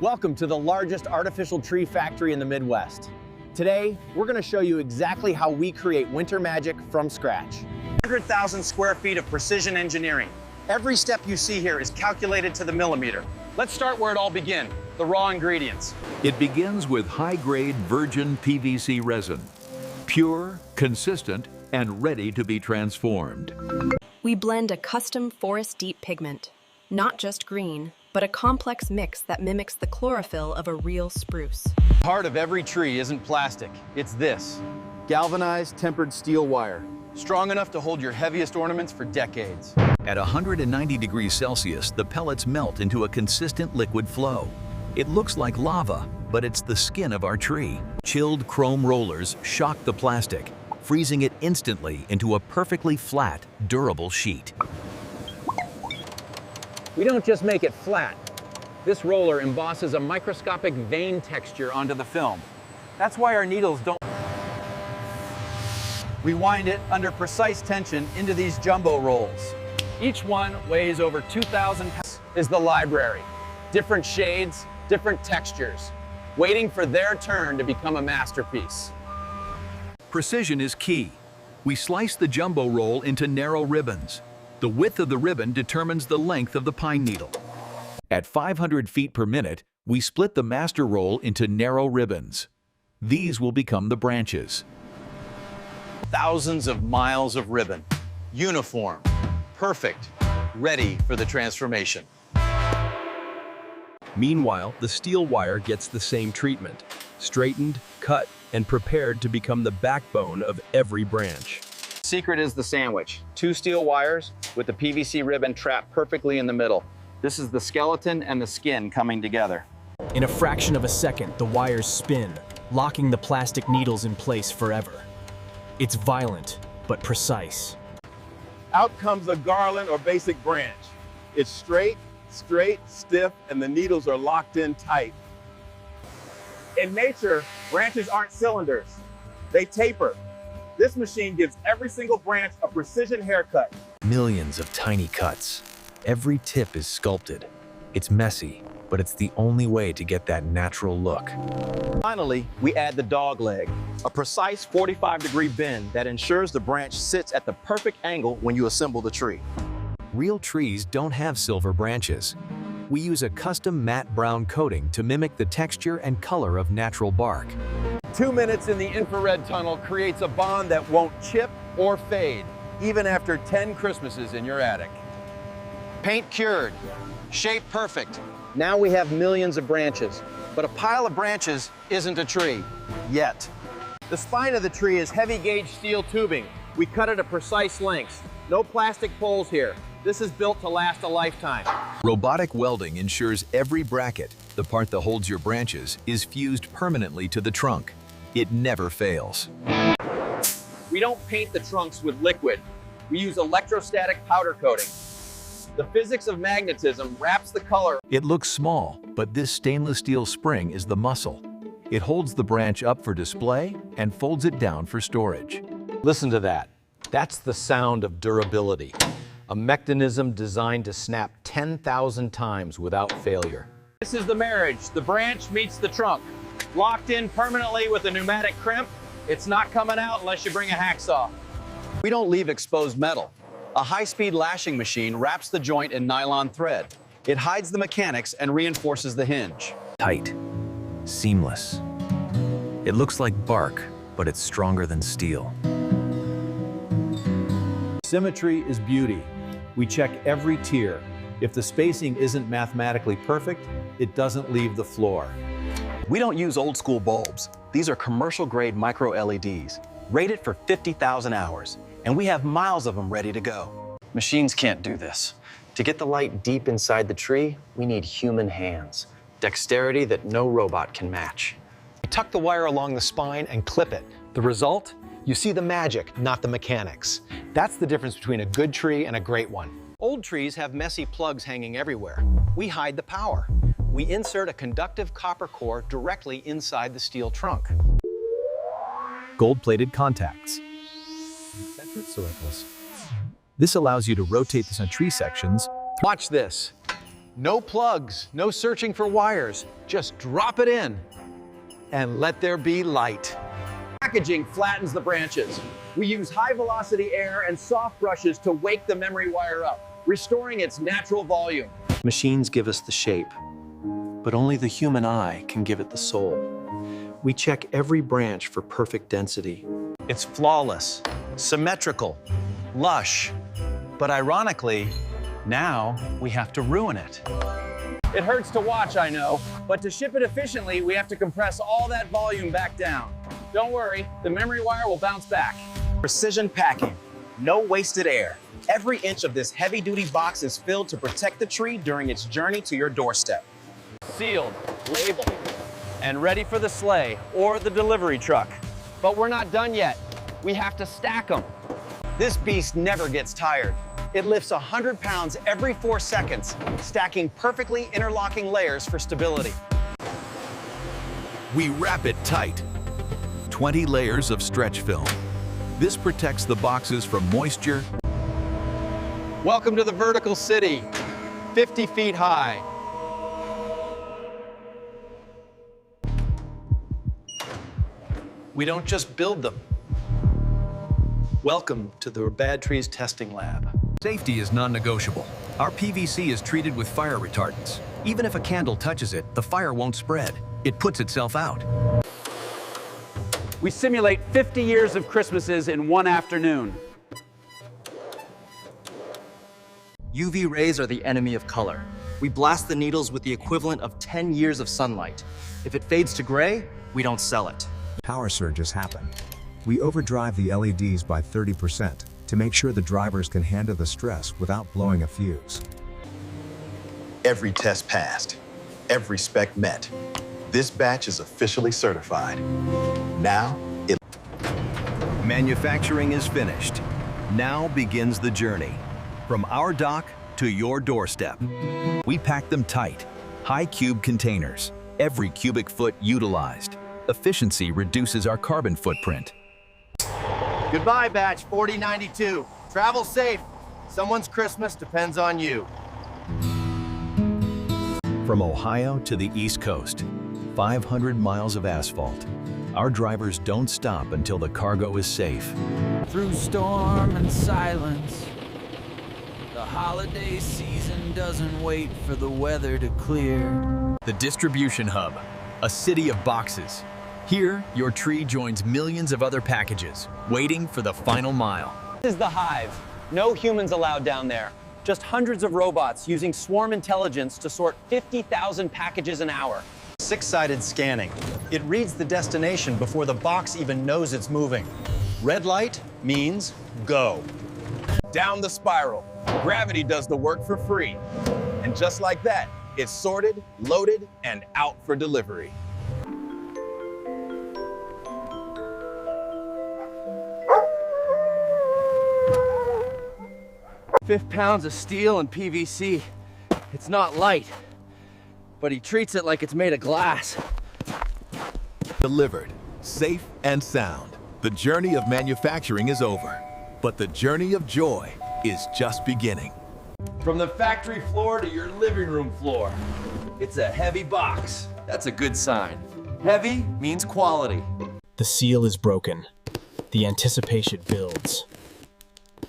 Welcome to the largest artificial tree factory in the Midwest. Today, we're going to show you exactly how we create winter magic from scratch. 100,000 square feet of precision engineering. Every step you see here is calculated to the millimeter. Let's start where it all began, the raw ingredients. It begins with high-grade virgin PVC resin. Pure, consistent, and ready to be transformed. We blend a custom forest deep pigment, not just green, but a complex mix that mimics the chlorophyll of a real spruce. The heart of every tree isn't plastic, it's this. Galvanized tempered steel wire, strong enough to hold your heaviest ornaments for decades. At 190 degrees Celsius, the pellets melt into a consistent liquid flow. It looks like lava, but it's the skin of our tree. Chilled chrome rollers shock the plastic, freezing it instantly into a perfectly flat, durable sheet. We don't just make it flat. This roller embosses a microscopic vein texture onto the film. That's why our needles don't. We wind it under precise tension into these jumbo rolls. Each one weighs over 2,000 pounds. Is the library. Different shades, different textures, waiting for their turn to become a masterpiece. Precision is key. We slice the jumbo roll into narrow ribbons. The width of the ribbon determines the length of the pine needle. At 500 feet per minute, we split the master roll into narrow ribbons. These will become the branches. Thousands of miles of ribbon, uniform, perfect, ready for the transformation. Meanwhile, the steel wire gets the same treatment, straightened, cut, and prepared to become the backbone of every branch. Secret is the sandwich. 2 steel wires with the PVC ribbon trapped perfectly in the middle. This is the skeleton and the skin coming together. In a fraction of a second, the wires spin, locking the plastic needles in place forever. It's violent, but precise. Out comes a garland or basic branch. It's straight, stiff, and the needles are locked in tight. In nature, branches aren't cylinders. They taper. This machine gives every single branch a precision haircut. Millions of tiny cuts. Every tip is sculpted. It's messy, but it's the only way to get that natural look. Finally, we add the dog leg, a precise 45-degree bend that ensures the branch sits at the perfect angle when you assemble the tree. Real trees don't have silver branches. We use a custom matte brown coating to mimic the texture and color of natural bark. 2 minutes in the infrared tunnel creates a bond that won't chip or fade, even after 10 Christmases in your attic. Paint cured, shape perfect. Now we have millions of branches, but a pile of branches isn't a tree, yet. The spine of the tree is heavy gauge steel tubing. We cut it at precise lengths. No plastic poles here. This is built to last a lifetime. Robotic welding ensures every bracket, the part that holds your branches, is fused permanently to the trunk. It never fails. We don't paint the trunks with liquid. We use electrostatic powder coating. The physics of magnetism wraps the color. It looks small, but this stainless steel spring is the muscle. It holds the branch up for display and folds it down for storage. Listen to that. That's the sound of durability. A mechanism designed to snap 10,000 times without failure. This is the marriage. The branch meets the trunk. Locked in permanently with a pneumatic crimp. It's not coming out unless you bring a hacksaw. We don't leave exposed metal. A high-speed lashing machine wraps the joint in nylon thread. It hides the mechanics and reinforces the hinge. Tight, seamless. It looks like bark, but it's stronger than steel. Symmetry is beauty. We check every tier. If the spacing isn't mathematically perfect, it doesn't leave the floor. We don't use old-school bulbs. These are commercial-grade micro-LEDs, rated for 50,000 hours, and we have miles of them ready to go. Machines can't do this. To get the light deep inside the tree, we need human hands, dexterity that no robot can match. We tuck the wire along the spine and clip it. The result? You see the magic, not the mechanics. That's the difference between a good tree and a great one. Old trees have messy plugs hanging everywhere. We hide the power. We insert a conductive copper core directly inside the steel trunk. Gold-plated contacts. This allows you to rotate the tree sections. Watch this. No plugs, no searching for wires. Just drop it in and let there be light. Packaging flattens the branches. We use high-velocity air and soft brushes to wake the memory wire up, restoring its natural volume. Machines give us the shape, but only the human eye can give it the soul. We check every branch for perfect density. It's flawless, symmetrical, lush, but ironically, now we have to ruin it. It hurts to watch, I know, but to ship it efficiently, we have to compress all that volume back down. Don't worry, the memory wire will bounce back. Precision packing, no wasted air. Every inch of this heavy-duty box is filled to protect the tree during its journey to your doorstep. Sealed, labeled, and ready for the sleigh or the delivery truck. But we're not done yet. We have to stack them. This beast never gets tired. It lifts 100 pounds every 4 seconds, stacking perfectly interlocking layers for stability. We wrap it tight. 20 layers of stretch film. This protects the boxes from moisture. Welcome to the vertical city, 50 feet high. We don't just build them. Welcome to the Bad Trees Testing Lab. Safety is non-negotiable. Our PVC is treated with fire retardants. Even if a candle touches it, the fire won't spread. It puts itself out. We simulate 50 years of Christmases in one afternoon. UV rays are the enemy of color. We blast the needles with the equivalent of 10 years of sunlight. If it fades to gray, we don't sell it. Power surges happen. We overdrive the LEDs by 30% to make sure the drivers can handle the stress without blowing a fuse. Every test passed, every spec met. This batch is officially certified. Now, Manufacturing is finished. Now begins the journey. From our dock to your doorstep. We pack them tight. High cube containers. Every cubic foot utilized. Efficiency reduces our carbon footprint. Goodbye, batch 4092. Travel safe. Someone's Christmas depends on you. From Ohio to the East Coast, 500 miles of asphalt. Our drivers don't stop until the cargo is safe. Through storm and silence, the holiday season doesn't wait for the weather to clear. The distribution hub, a city of boxes. Here, your tree joins millions of other packages, waiting for the final mile. This is the hive. No humans allowed down there. Just hundreds of robots using swarm intelligence to sort 50,000 packages an hour. 6-sided scanning. It reads the destination before the box even knows it's moving. Red light means go. Down the spiral. Gravity does the work for free. And just like that, it's sorted, loaded, and out for delivery. $50 pounds of steel and PVC. It's not light, but he treats it like it's made of glass. Delivered, safe and sound. The journey of manufacturing is over, but the journey of joy is just beginning. From the factory floor to your living room floor. It's a heavy box. That's a good sign. Heavy means quality. The seal is broken. The anticipation builds.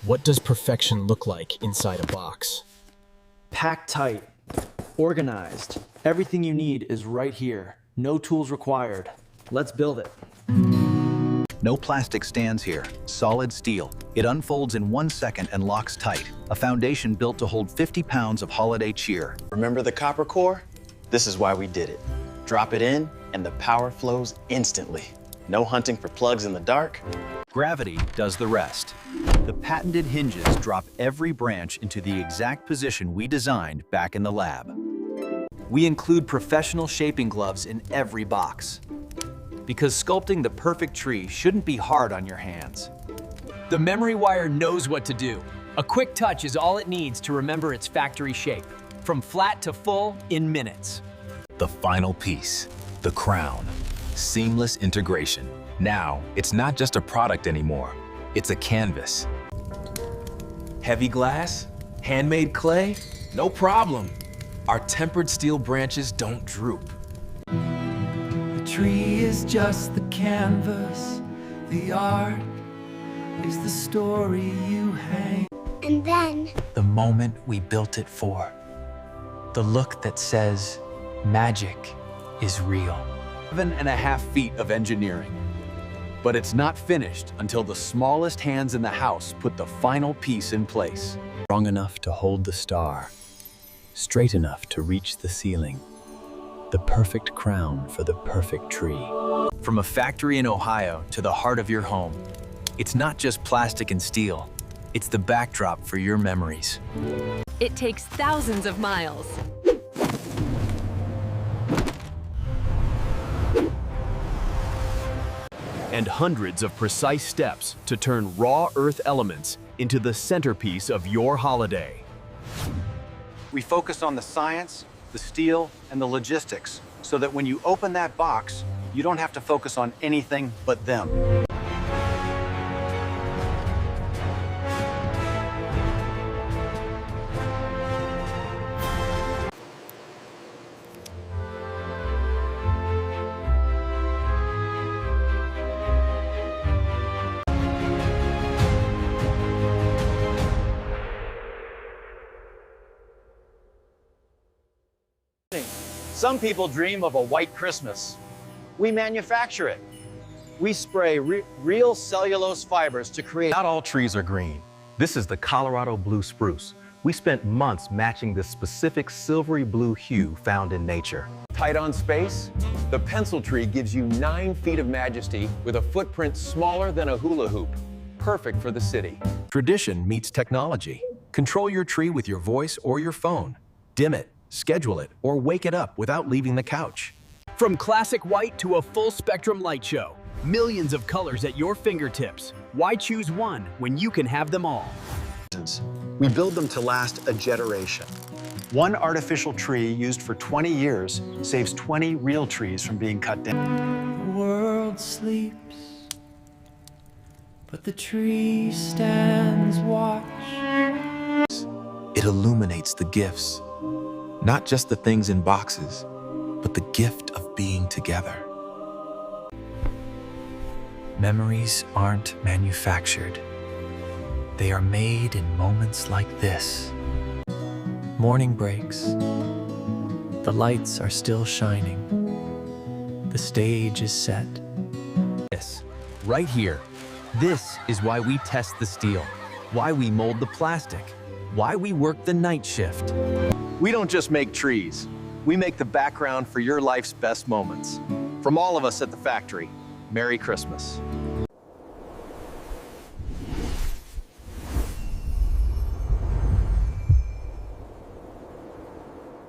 What does perfection look like inside a box? Packed tight, organized. Everything you need is right here. No tools required. Let's build it. No plastic stands here, solid steel. It unfolds in 1 second and locks tight. A foundation built to hold 50 pounds of holiday cheer. Remember the copper core? This is why we did it. Drop it in, and the power flows instantly. No hunting for plugs in the dark. Gravity does the rest. The patented hinges drop every branch into the exact position we designed back in the lab. We include professional shaping gloves in every box. Because sculpting the perfect tree shouldn't be hard on your hands. The memory wire knows what to do. A quick touch is all it needs to remember its factory shape. From flat to full in minutes. The final piece, the crown. Seamless integration. Now, it's not just a product anymore. It's a canvas. Heavy glass, handmade clay, no problem. our tempered steel branches don't droop. The tree is just the canvas, the art is the story you hang. And then, The moment we built it for. The look that says, magic is real. 7.5 feet of engineering. But it's not finished until the smallest hands in the house put the final piece in place. Strong enough to hold the star, straight enough to reach the ceiling. The perfect crown for the perfect tree. From a factory in Ohio to the heart of your home, it's not just plastic and steel. It's the backdrop for your memories. It takes thousands of miles. And hundreds of precise steps to turn raw earth elements into the centerpiece of your holiday. We focus on the science, the steel, and the logistics, so that when you open that box, you don't have to focus on anything but them. Some people dream of a white Christmas. We manufacture it. We spray real cellulose fibers to create. Not all trees are green. This is the Colorado blue spruce. We spent months matching this specific silvery blue hue found in nature. Tight on space, the pencil tree gives you 9 feet of majesty with a footprint smaller than a hula hoop. Perfect for the city. Tradition meets technology. Control your tree with your voice or your phone. Dim it, schedule it, or wake it up without leaving the couch. From classic white to a full spectrum light show, millions of colors at your fingertips. Why choose one when you can have them all? We build them to last a generation. One artificial tree used for 20 years saves 20 real trees from being cut down. The world sleeps, but the tree stands watch. It illuminates the gifts, not just the things in boxes, but the gift of being together. Memories aren't manufactured. They are made in moments like this. Morning breaks. The lights are still shining. The stage is set. This, right here. This is why we test the steel, why we mold the plastic, why we work the night shift. We don't just make trees. We make the background for your life's best moments. From all of us at the factory, Merry Christmas.